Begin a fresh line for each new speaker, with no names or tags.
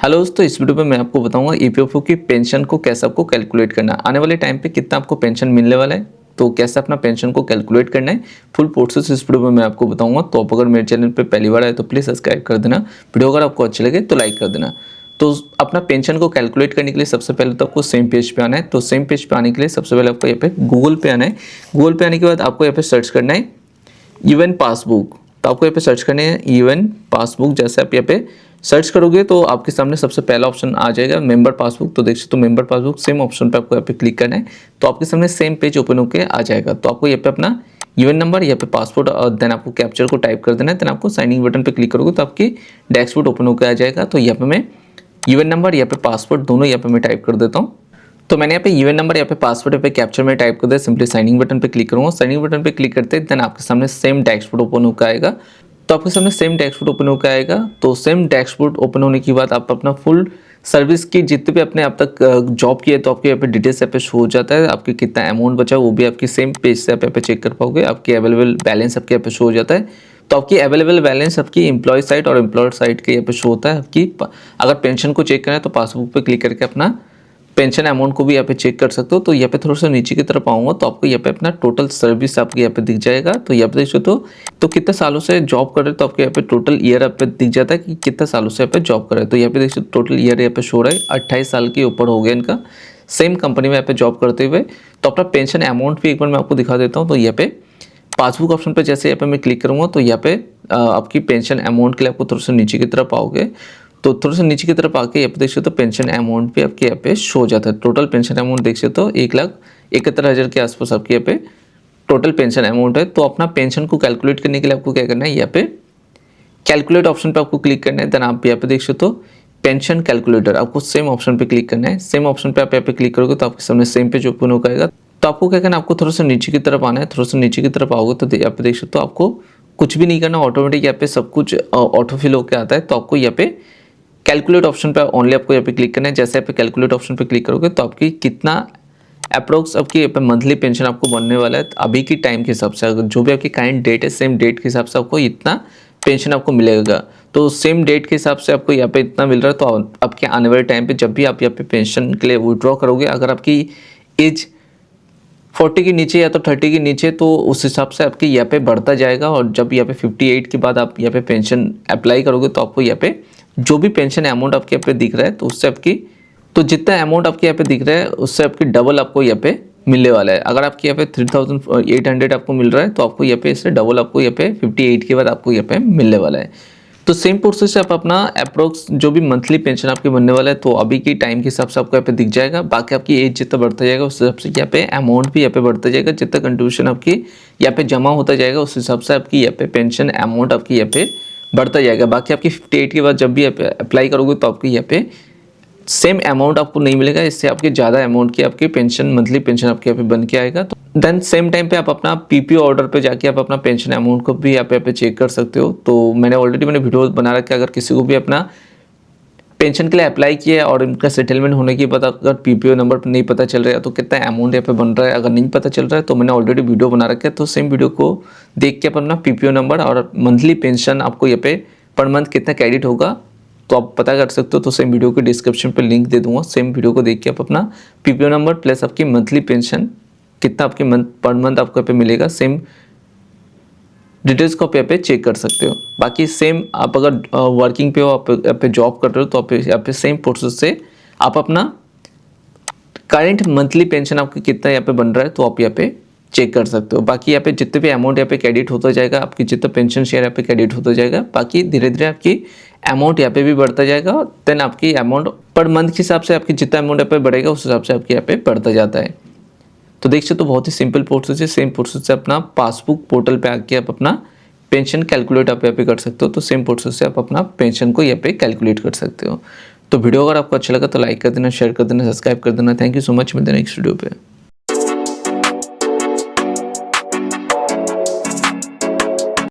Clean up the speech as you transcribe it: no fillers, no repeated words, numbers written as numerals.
Hello दोस्तों, इस video में मैं आपको बताऊंगा ईपीएफओ की पेंशन को कैसे आपको कैलकुलेट करना है। आने वाले टाइम पे कितना आपको पेंशन मिलने वाला है, तो कैसे अपना पेंशन को कैलकुलेट करना है, फुल प्रोसेस इस वीडियो में मैं आपको बताऊंगा। तो आप अगर मेरे चैनल पे पहली बार आए तो प्लीज़ सब्सक्राइब कर देना। वीडियो अगर आपको अच्छे लगे तो लाइक कर देना। तो अपना पेंशन को कैलकुलेट करने के लिए सबसे पहले तो आपको सेम पेज पे आना है। तो सेम पेज पे आने के लिए सबसे पहले आपको यहाँ पे गूगल पे आना है। गूगल पे आने के बाद आपको यहाँ पे सर्च करना है ईवन पासबुक। तो आपको यहाँ पे सर्च करने हैं ईवन पासबुक। जैसे आप यहाँ पे सर्च करोगे तो आपके सामने सबसे पहला ऑप्शन आ जाएगा मेंबर पासबुक। तो देखिए, तो मेंबर पासबुक सेम ऑप्शन पे आपको यहाँ पे क्लिक करना है। तो आपके सामने सेम पेज ओपन होकर आ जाएगा। तो आपको यहाँ पे अपना ईवन नंबर, यहाँ पे पासपोर्ट और देन आपको कैप्चर को टाइप कर देना है। देन आपको साइनिंग बटन पे क्लिक करोगे तो आपकी डैशबोर्ड ओपन होकर आ जाएगा। तो यहाँ पे मैं ईवन नंबर, यहाँ पे पासपोर्ट दोनों यहाँ पे मैं टाइप कर देता हूँ। तो मैंने यहाँ पे ईवन नंबर, यहाँ पे पासवर्ड, यहाँ पे कैप्चर में टाइप कर दिया। सिंपली साइनिंग बटन पे क्लिक करूँगा। साइनिंग बटन पे क्लिक करते देन आपके सामने सेम डैशबोर्ड ओपन होकर आएगा। तो आपके सामने सेम डैशबोर्ड ओपन होकर आएगा। तो सेम डैशबोर्ड ओपन होने के बाद आप अपना फुल सर्विस की जितने भी अपने अब तक जॉब किए तो आपके यहाँ पे डिटेल्स यहाँ पे शो हो जाता है। आपके कितना अमाउंट बचा वो भी आपकी सेम पेज से आप यहाँ पे चेक कर पाओगे। आपकी अवेलेबल बैलेंस आपके यहाँ पे शो हो जाता है। तो आपकी अवेलेबल बैलेंस आपकी एम्प्लॉय साइट और एम्प्लॉयर साइट के यहाँ पे शो होता है। आपकी अगर पेंशन को चेक करना है तो पासबुक पे क्लिक करके अपना पेंशन अमाउंट को भी यहाँ पे चेक कर सकते हो। तो यहाँ पे थोड़ा सा नीचे की तरफ आऊँगा तो आपको यहाँ पे अपना टोटल सर्विस आपके यहाँ पे दिख जाएगा। तो यहाँ पे देख सकते हो तो कितने सालों से जॉब कर रहे हो, तो आपके यहाँ पे टोटल ईयर यहाँ पे दिख जाता है कि कितने सालों से यहाँ पे जॉब कर रहे हैं। तो यहाँ पे देख सकते हो टोटल ईयर यहाँ पे शो रहा है 28 साल के ऊपर हो गया इनका सेम कंपनी में यहाँ पे जॉब करते हुए। तो अपना पेंशन अमाउंट भी एक बार मैं आपको दिखा देता हूँ। तो यहाँ पे पासबुक ऑप्शन पे जैसे यहाँ पे मैं क्लिक करूँगा तो यहाँ पे आपकी पेंशन अमाउंट के लिए आपको थोड़ा सा नीचे की तरफ आओगे। तो थोड़ा सा नीचे की तरफ आके यहाँ पे देख सकते हो पेंशन अमाउंट पे आपके यहाँ पे शो हो जाता है। टोटल पेंशन अमाउंट देख सकते हो 1,71,000 के आसपास आपके यहाँ पे टोटल पेंशन अमाउंट है। तो अपना पेंशन को कैलकुलेट करने के लिए आपको क्या करना है, यहाँ पे कैलकुलेट ऑप्शन पे आपको क्लिक करना है। देन आप यहाँ पे देख सकते हो पेंशन कैलकुलेटर, आपको सेम ऑप्शन पे क्लिक करना है। सेम ऑप्शन पे आप यहाँ पे क्लिक करोगे तो आपके सामने सेम पेज ओपन हो जाएगा। तो आपको क्या करना है, आपको थोड़ा सा नीचे की तरफ आना है। थोड़ा सा नीचे की तरफ आओगे तो यहाँ पे देख सकते हो आपको कुछ भी नहीं करना, ऑटोमेटिक यहाँ पे सब कुछ ऑटो फिल होकर आता है। तो आपको यहाँ पे कैलकुलेट ऑप्शन पे ओनली आपको यहाँ पे क्लिक करना है। जैसे यहाँ पे कैलकुलेट ऑप्शन पे क्लिक करोगे तो आपकी कितना अप्रोक्स आपकी यहाँ पे मंथली पेंशन आपको बनने वाला है, अभी की टाइम के हिसाब से, अगर जो भी आपकी काइंड डेट है सेम डेट के हिसाब से आपको इतना पेंशन आपको मिलेगा। तो सेम डेट के हिसाब से आपको यहाँ पे इतना मिल रहा है। तो आपके आने वाले टाइम पे जब भी आप यहाँ पे पेंशन के लिए विड्रॉ करोगे, अगर आपकी एज 40 के नीचे या तो 30 के नीचे, तो उस हिसाब से आपकी यहाँ पे बढ़ता जाएगा। और जब यहाँ पे 58 के बाद आप यहाँ पे पेंशन अप्लाई करोगे तो आपको यहाँ पे जो भी पेंशन अमाउंट आपके यहाँ पे दिख रहा है तो उससे आपकी, तो जितना अमाउंट आपके यहाँ पे दिख रहा है उससे आपकी डबल आपको यहाँ पे मिलने वाला है। अगर आपके यहाँ पे 3,800 आपको मिल रहा है तो आपको यहाँ पे इससे डबल आपको यहाँ पे 58 के बाद आपको यहाँ पे मिलने वाला है। तो सेम प्रोसेस से आप अपना अप्रोक्स जो भी मंथली पेंशन आपके बनने वाला है तो अभी की टाइम के हिसाब से आपको यहाँ पे दिख जाएगा। बाकी आपकी एज जितना बढ़ता जाएगा उस हिसाब से यहाँ पे अमाउंट भी यहाँ पे बढ़ता जाएगा। जितना कंट्रीब्यूशन आपकी यहाँ पे जमा होता जाएगा उस हिसाब से आपकी यहाँ पे पेंशन अमाउंट आपकी यहाँ पे बढ़ता जाएगा। बाकी आपकी 58 के बाद जब भी आप अप्लाई करोगे तो आपको यहाँ पे सेम अमाउंट आपको नहीं मिलेगा, इससे आपके ज़्यादा अमाउंट की आपकी पेंशन, मंथली पेंशन आपके यहाँ पे बन के आएगा। तो देन सेम टाइम पे आप अपना पीपीओ ऑर्डर पे जाके आप अपना पेंशन अमाउंट को भी आप यहाँ पे चेक कर सकते हो। तो मैंने वीडियो बना रखा है, अगर किसी को भी अपना पेंशन के लिए अप्लाई किया है और इनका सेटलमेंट होने के बाद अगर पीपीओ नंबर नहीं पता चल रहा है तो कितना अमाउंट यहाँ पे बन रहा है, अगर नहीं पता चल रहा है तो मैंने ऑलरेडी वीडियो बना रखा है। तो सेम वीडियो को देख के अपना पीपीओ नंबर और मंथली पेंशन आपको यहाँ पे पर मंथ कितना क्रेडिट होगा तो आप पता कर सकते हो। तो सेम वीडियो के डिस्क्रिप्शन पे लिंक दे दूंगा। सेम वीडियो को देख के आप अपना पीपीओ नंबर प्लस आपकी मंथली पेंशन कितना आपके पर मंथ आपको यहाँ पे मिलेगा, सेम डिटेल्स को आप यहाँ पे चेक कर सकते हो। बाकी सेम आप अगर वर्किंग पे हो, आप यहाँ पे जॉब कर रहे हो तो आप यहाँ पे सेम प्रोसेस से आप अपना करंट मंथली पेंशन आपका कितना यहाँ पे बन रहा है तो आप यहाँ पे चेक कर सकते हो। बाकी यहाँ पे जितने भी अमाउंट यहाँ पे क्रेडिट होता जाएगा, आपकी जितना पेंशन शेयर यहाँ पे क्रेडिट होता जाएगा। बाकी धीरे धीरे आपकी अमाउंट यहाँ पे भी बढ़ता जाएगा। देन आपकी अमाउंट पर मंथ के हिसाब से आपकी जितना अमाउंट यहाँ पे बढ़ेगा उस हिसाब से आपके यहाँ पे बढ़ता जाता है। तो देख सकते हो बहुत ही सिंपल प्रोसेस है। सेम प्रोसेस से अपना पासबुक पोर्टल पे आके आप अपना पेंशन कैलकुलेट आप यहाँ पे कर सकते हो। तो सेम प्रोसेस से आप अपना पेंशन को यहाँ पे कैलकुलेट कर सकते हो। तो वीडियो अगर आपको अच्छा लगा तो लाइक कर देना, शेयर कर देना, सब्सक्राइब कर देना। Thank you so much. मिलते हैं नेक्स्ट वीडियो पे।